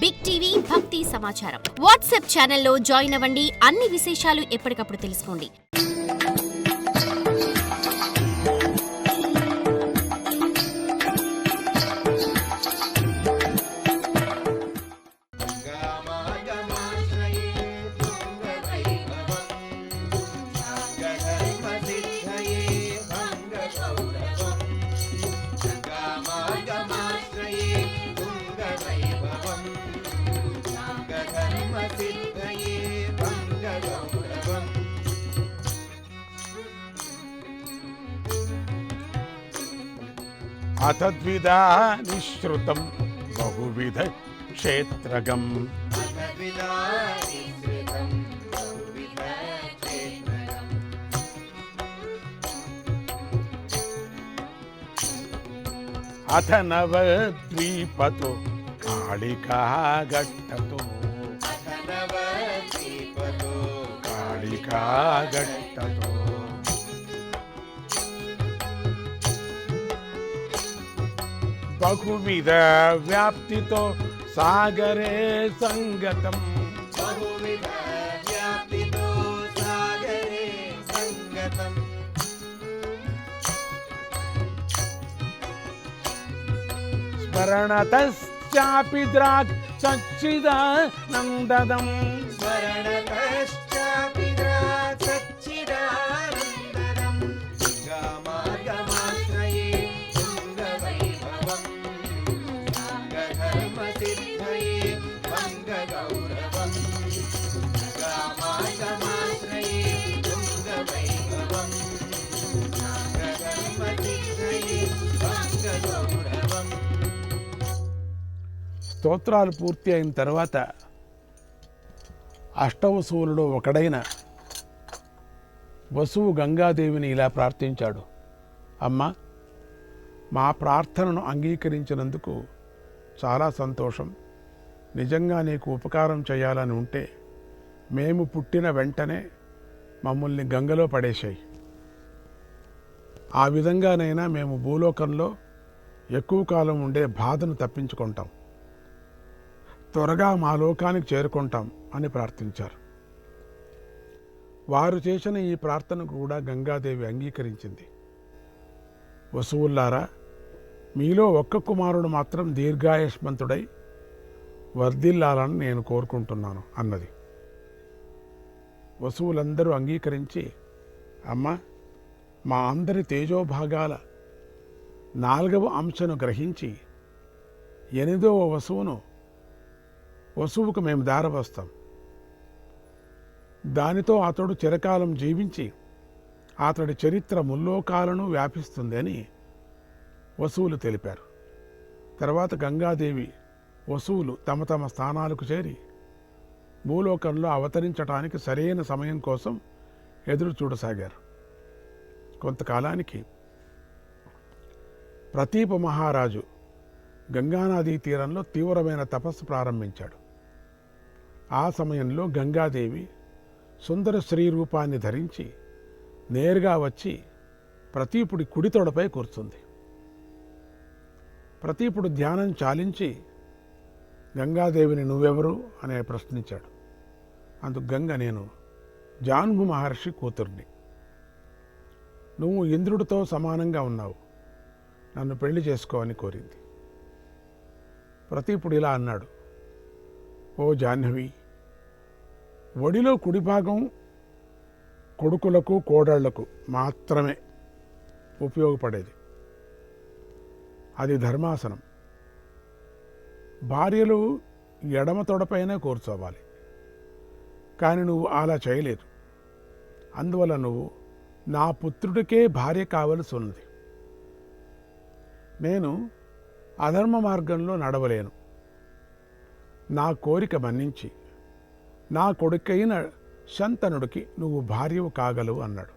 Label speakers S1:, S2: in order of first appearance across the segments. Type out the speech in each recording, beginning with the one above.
S1: Big TV భక్తి సమాచారం WhatsApp ఛానల్లో జాయిన్ అవ్వండి. అన్ని విశేషాలు ఎప్పటికప్పుడు తెలుసుకోండి.
S2: అతద్విధా నిశ్రుతం బహువిధ క్షేత్రగం అథ నవద్వీపతో కాళికాగట్టతో కాళికాగట్టతో బహువిధ వ్యాప్తితో సాగరే సంగతం స్మరణతశ్చాపి ద్రాక్ సచ్చిదానందదం స్తోత్రాలు పూర్తి అయిన తర్వాత అష్టవసువులలో ఒకడైన వసువు గంగాదేవిని ఇలా ప్రార్థించాడు. అమ్మ, మా ప్రార్థనను అంగీకరించినందుకు చాలా సంతోషం. నిజంగా నీకు ఉపకారం చేయాలని ఉంటే మేము పుట్టిన వెంటనే మమ్మల్ని గంగలో పడేశాయి. ఆ విధంగానైనా మేము భూలోకంలో ఎక్కువ కాలం ఉండే బాధను తప్పించుకుంటాం. త్వరగా మా లోకానికి చేరుకుంటాం అని ప్రార్థించారు. వారు చేసిన ఈ ప్రార్థనకు కూడా గంగాదేవి అంగీకరించింది. వసువుల్లారా, మీలో ఒక్క కుమారుడు మాత్రం దీర్ఘాయుష్మంతుడై వర్ధిల్లాలని నేను కోరుకుంటున్నాను అన్నది. వసువులందరూ అంగీకరించి, అమ్మ, మా అందరి తేజోభాగాల 4వ అంశను గ్రహించి 8వ వసువుకు మేము దారవస్తాం. దానితో అతడు చిరకాలం జీవించి అతడి చరిత్ర ముల్లోకాలను వ్యాపిస్తుంది అని వసువులు తెలిపారు. తర్వాత గంగాదేవి వసువులు తమ తమ స్థానాలకు చేరి భూలోకంలో అవతరించడానికి సరైన సమయం కోసం ఎదురు చూడసాగారు. కొంతకాలానికి ప్రతీప మహారాజు గంగానదీ తీరంలో తీవ్రమైన తపస్సు ప్రారంభించాడు. ఆ సమయంలో గంగాదేవి సుందర స్త్రీ రూపాన్ని ధరించి నేరుగా వచ్చి ప్రతీపుడి కుడి తొడపై కూర్చుంది. ప్రతీపుడు ధ్యానం చాలించి గంగాదేవిని నువ్వెవరు అని ప్రశ్నించాడు. అందుకు గంగ, నేను జాన్గు మహర్షి కూతుర్ని. నువ్వు ఇంద్రుడితో సమానంగా ఉన్నావు, నన్ను పెళ్లి చేసుకో అని కోరింది. ప్రతీపుడు ఇలా అన్నాడు, ఓ జాహ్నవి, ఒడిలో కుడి భాగం కొడుకులకు కోడళ్లకు మాత్రమే ఉపయోగపడేది. అది ధర్మాసనం. భార్యలు ఎడమ తొడపైనే కూర్చోవాలి. కానీ నువ్వు అలా చేయలేదు. అందువల్ల నువ్వు నా పుత్రుడికే భార్య కావలసి ఉన్నది. నేను అధర్మ మార్గంలో నడవలేను. నా కోరిక మన్నించి నా కొడుకైన శంతనుడికి నువ్వు భార్యవు కాగలవు అన్నాడు.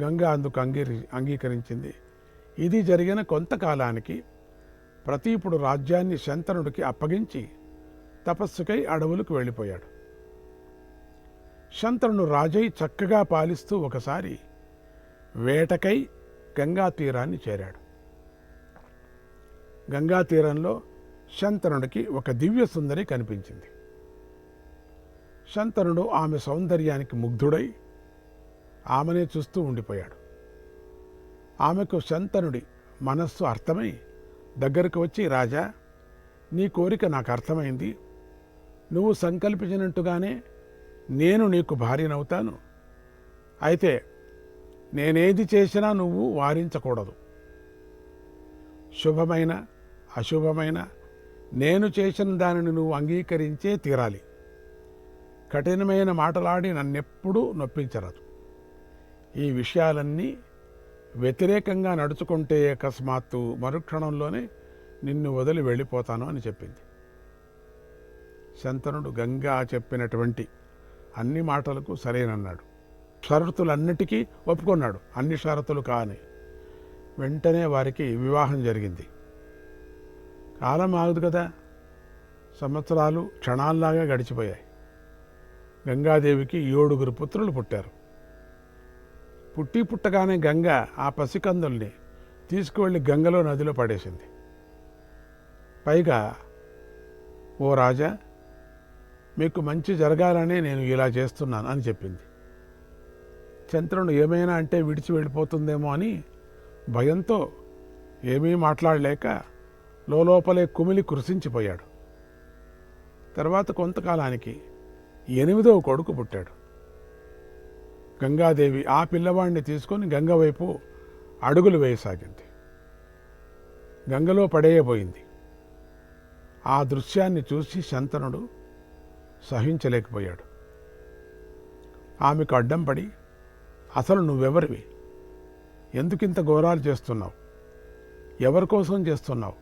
S2: గంగ అందుకు అంగీకరించింది. ఇది జరిగిన కొంతకాలానికి ప్రతీపుడు రాజ్యాన్ని శంతనుడికి అప్పగించి తపస్సుకై అడవులకు వెళ్ళిపోయాడు. శంతనుడు రాజై చక్కగా పాలిస్తూ ఒకసారి వేటకై గంగా తీరాన్ని చేరాడు. గంగా తీరంలో శంతనుడికి ఒక దివ్య సుందరి కనిపించింది. శంతనుడు ఆమె సౌందర్యానికి ముగ్ధుడై ఆమెనే చూస్తూ ఉండిపోయాడు. ఆమెకు శంతనుడి మనస్సు అర్థమై దగ్గరకు వచ్చి, రాజా, నీ కోరిక నాకు అర్థమైంది. నువ్వు సంకల్పించినట్టుగానే నేను నీకు భార్యనవుతాను. అయితే నేనేది చేసినా నువ్వు వారించకూడదు. శుభమైన అశుభమైన నేను చేసిన దానిని నువ్వు అంగీకరించే తీరాలి. కఠినమైన మాటలాడి నన్నెప్పుడూ నొప్పించరాదు. ఈ విషయాలన్నీ వ్యతిరేకంగా నడుచుకుంటే అకస్మాత్తు మరుక్షణంలోనే నిన్ను వదిలి వెళ్ళిపోతాను అని చెప్పింది. శంతనుడు గంగా చెప్పినటువంటి అన్ని మాటలకు సరేనన్నాడు. షరతులన్నిటికీ ఒప్పుకున్నాడు, అన్ని షరతులు కాని. వెంటనే వారికి వివాహం జరిగింది. కాలం ఆగదు కదా, సంవత్సరాలు క్షణాల్లాగా గడిచిపోయాయి. గంగాదేవికి 7 పుత్రులు పుట్టారు. పుట్టగానే గంగ ఆ పసికందుల్ని తీసుకువెళ్ళి గంగలో నదిలో పడేసింది. పైగా, ఓ రాజా, మీకు మంచి జరగాలనే నేను ఇలా చేస్తున్నాను అని చెప్పింది. చంద్రుడు ఏమైనా అంటే విడిచి వెళ్ళిపోతుందేమో అని భయంతో ఏమీ మాట్లాడలేక లోపలే కుమిలి కృషించిపోయాడు. తర్వాత కొంతకాలానికి 8వ కొడుకు పుట్టాడు. గంగాదేవి ఆ పిల్లవాడిని తీసుకొని గంగ వైపు అడుగులు వేయసాగింది. గంగలో పడేయబోయింది. ఆ దృశ్యాన్ని చూసి శంతనుడు సహించలేకపోయాడు. ఆమెకు అడ్డం పడి, అసలు నువ్వెవరివి? ఎందుకింత ఘోరాలు చేస్తున్నావు? ఎవరి కోసం చేస్తున్నావు?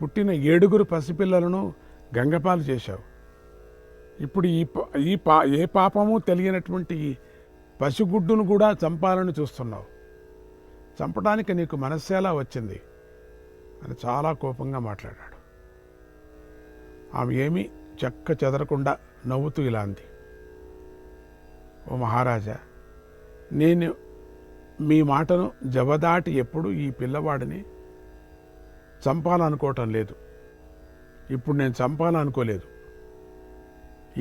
S2: పుట్టిన 7 పసిపిల్లలను గంగపాలు చేశావు. ఇప్పుడు ఏ పాపము తెలియనటువంటి పసిగుడ్డును కూడా చంపాలని చూస్తున్నావు. చంపడానికి నీకు మనస్సేలా వచ్చింది అని చాలా కోపంగా మాట్లాడాడు. ఆమె ఏమీ చెక్క చెదరకుండా నవ్వుతూ ఇలా అంది, ఓ మహారాజా, నేను మీ మాటను జవదాటి ఎప్పుడు ఈ పిల్లవాడిని చంపాలనుకోవటం లేదు. ఇప్పుడు నేను చంపాలనుకోలేదు.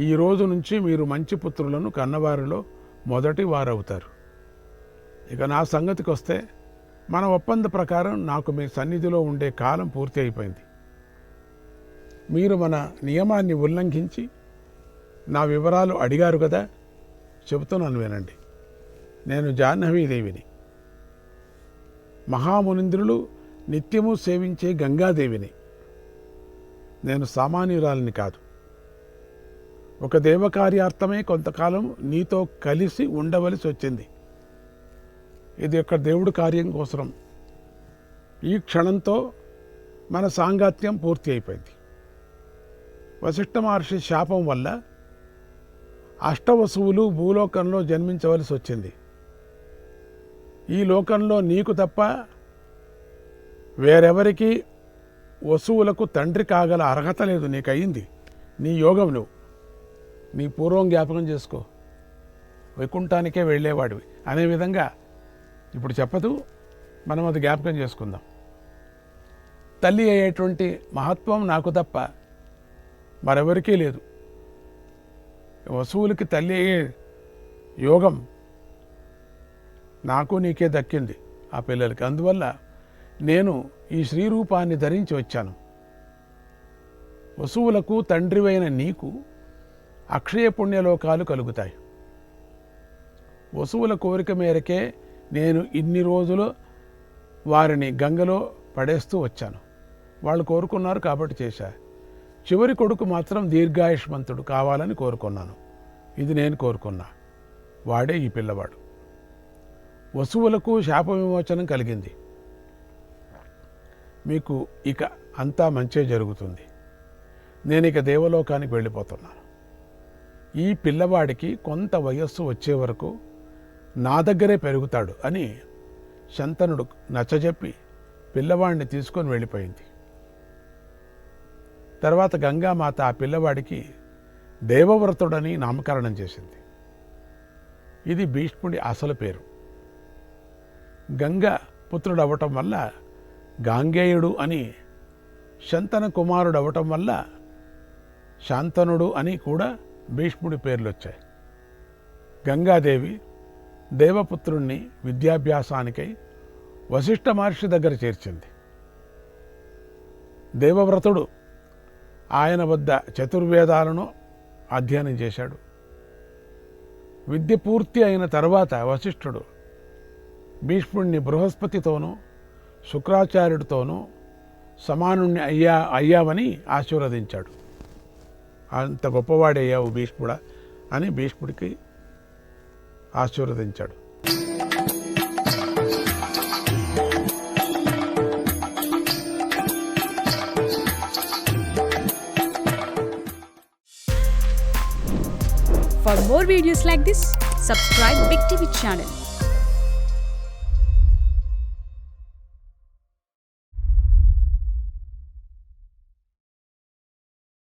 S2: ఈ రోజు నుంచి మీరు మంచి పుత్రులను కన్నవారిలో మొదటి వారవుతారు. ఇక నా సంగతికి వస్తే, మన ఒప్పంద ప్రకారం నాకు మీ సన్నిధిలో ఉండే కాలం పూర్తి అయిపోయింది. మీరు మన నియమాన్ని ఉల్లంఘించి నా వివరాలు అడిగారు కదా, చెబుతున్నాను వినండి. నేను జాహ్నవీదేవిని, మహామునింద్రులు నిత్యము సేవించే గంగాదేవిని. నేను సామాన్యురాలిని కాదు. ఒక దేవకార్యార్థమే కొంతకాలం నీతో కలిసి ఉండవలసి వచ్చింది. ఇది ఒక దేవుడి కార్యం కోసం. ఈ క్షణంతో మన సాంగత్యం పూర్తి అయిపోయింది. వశిష్ఠ మహర్షి శాపం వల్ల అష్టవసువులు భూలోకంలో జన్మించవలసి వచ్చింది. ఈ లోకంలో నీకు తప్ప వేరెవరికి వసువులకు తండ్రి కాగల అర్హత లేదు. నీకయింది. నీ యోగం నువ్వు. నీ పూర్వం జ్ఞాపకం చేసుకో. వైకుంఠానికే వెళ్ళేవాడివి అనే విధంగా ఇప్పుడు చెప్పదు, మనం అది జ్ఞాపకం చేసుకుందాం. తల్లి అయ్యేటువంటి మహత్వం నాకు తప్ప మరెవరికీ లేదు. వసువులకి తల్లి అయ్యే యోగం నాకు నీకే దక్కింది, ఆ పిల్లలకి. అందువల్ల నేను ఈ శ్రీరూపాన్ని ధరించి వచ్చాను. వసువులకు తండ్రివైన నీకు అక్షయ పుణ్యలోకాలు కలుగుతాయి. వసువుల కోరిక మేరకే నేను ఇన్ని రోజులు వారిని గంగలో పడేస్తూ వచ్చాను. వాళ్ళు కోరుకున్నారు కాబట్టి చేశా. చివరి కొడుకు మాత్రం దీర్ఘాయుష్మంతుడు కావాలని కోరుకున్నాను. ఇది నేను కోరుకున్నా. వాడే ఈ పిల్లవాడు. వసువులకు శాప విమోచనం కలిగింది. మీకు ఇక అంతా మంచే జరుగుతుంది. నేను ఇక దేవలోకానికి వెళ్ళిపోతున్నాను. ఈ పిల్లవాడికి కొంత వయస్సు వచ్చే వరకు నా దగ్గరే పెరుగుతాడు అని శంతనుడు నచ్చజెప్పి పిల్లవాడిని తీసుకొని వెళ్ళిపోయింది. తర్వాత గంగామాత ఆ పిల్లవాడికి దేవవ్రతుడని నామకరణం చేసింది. ఇది భీష్ముడి అసలు పేరు. గంగ పుత్రుడు అవ్వటం వల్ల గాంగేయుడు అని శంతన కుమారుడు అవటం వల్ల శాంతనుడు అని కూడా భీష్ముడి పేర్లు వచ్చాయి. గంగాదేవి దేవపుత్రుణ్ణి విద్యాభ్యాసానికై వశిష్ఠ మహర్షి దగ్గర చేర్చింది. దేవవ్రతుడు ఆయన వద్ద చతుర్వేదాలను అధ్యయనం చేశాడు. విద్య పూర్తి అయిన తర్వాత వశిష్ఠుడు భీష్ముడిని బృహస్పతితోనూ శుక్రాచార్యుడితోనూ సమానుణ్ణి అయ్యావని ఆశీర్వదించాడు. అంత గొప్పవాడయ్యావు భీష్ముడా అని భీష్ముడికి ఆశీర్వదించాడు.
S3: For more videos like this, subscribe Big TV channel.